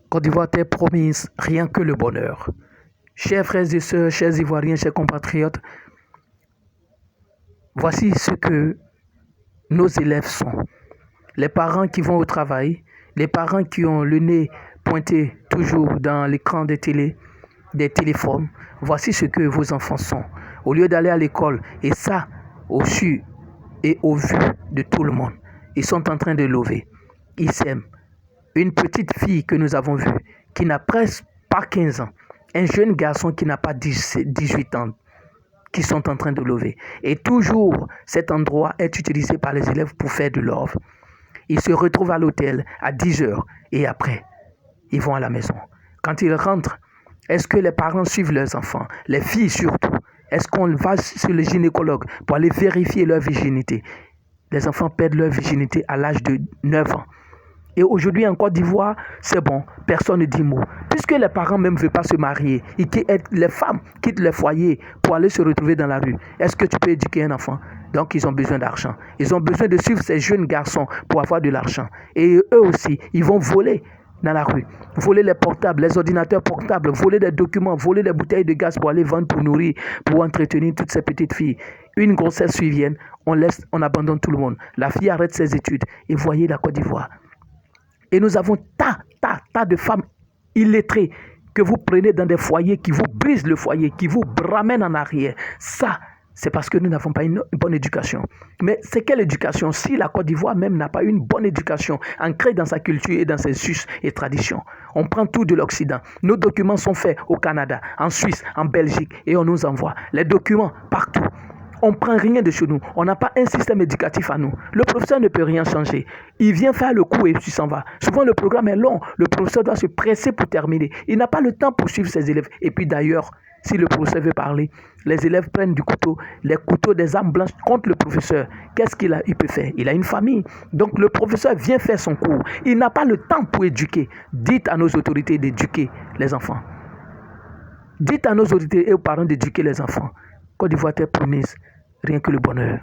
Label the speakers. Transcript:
Speaker 1: Côte d'Ivoire t'est promise rien que le bonheur. Chers frères et sœurs, chers Ivoiriens, chers compatriotes, voici ce que nos élèves sont. Les parents qui vont au travail, les parents qui ont le nez pointé toujours dans l'écran des téléphones, voici ce que vos enfants sont. Au lieu d'aller à l'école, et ça, au su et au vu de tout le monde, ils sont en train de lever. Ils s'aiment. Une petite fille que nous avons vue, qui n'a presque pas 15 ans, un jeune garçon qui n'a pas 18 ans, qui sont en train de lever. Et toujours, cet endroit est utilisé par les élèves pour faire de love. Ils se retrouvent à l'hôtel à 10 heures et après, ils vont à la maison. Quand ils rentrent, est-ce que les parents suivent leurs enfants, les filles surtout? Est-ce qu'on va sur le gynécologue pour aller vérifier leur virginité? Les enfants perdent leur virginité à l'âge de 9 ans. Et aujourd'hui en Côte d'Ivoire, c'est bon, personne ne dit mot. Puisque les parents même ne veulent pas se marier, et que les femmes quittent le foyer pour aller se retrouver dans la rue, est-ce que tu peux éduquer un enfant? Donc ils ont besoin d'argent. Ils ont besoin de suivre ces jeunes garçons pour avoir de l'argent. Et eux aussi, ils vont voler dans la rue, voler les portables, les ordinateurs portables, voler des documents, voler des bouteilles de gaz pour aller vendre, pour nourrir, pour entretenir toutes ces petites filles. Une grossesse suivienne, on abandonne tout le monde. La fille arrête ses études. Et voyez la Côte d'Ivoire. Et nous avons tas de femmes illettrées que vous prenez dans des foyers qui vous brisent le foyer, qui vous ramènent en arrière. Ça, c'est parce que nous n'avons pas une bonne éducation. Mais c'est quelle éducation? Si la Côte d'Ivoire même n'a pas une bonne éducation ancrée dans sa culture et dans ses us et traditions. On prend tout de l'Occident. Nos documents sont faits au Canada, en Suisse, en Belgique et on nous envoie les documents partout. On ne prend rien de chez nous. On n'a pas un système éducatif à nous. Le professeur ne peut rien changer. Il vient faire le cours et puis s'en va. Souvent, le programme est long. Le professeur doit se presser pour terminer. Il n'a pas le temps pour suivre ses élèves. Et puis d'ailleurs, si le professeur veut parler, les élèves prennent du couteau, les couteaux des armes blanches contre le professeur. Qu'est-ce qu'il peut faire? Il a une famille. Donc le professeur vient faire son cours. Il n'a pas le temps pour éduquer. Dites à nos autorités d'éduquer les enfants. Dites à nos autorités et aux parents d'éduquer les enfants. Côte d'Ivoire t'est promise rien que le bonheur.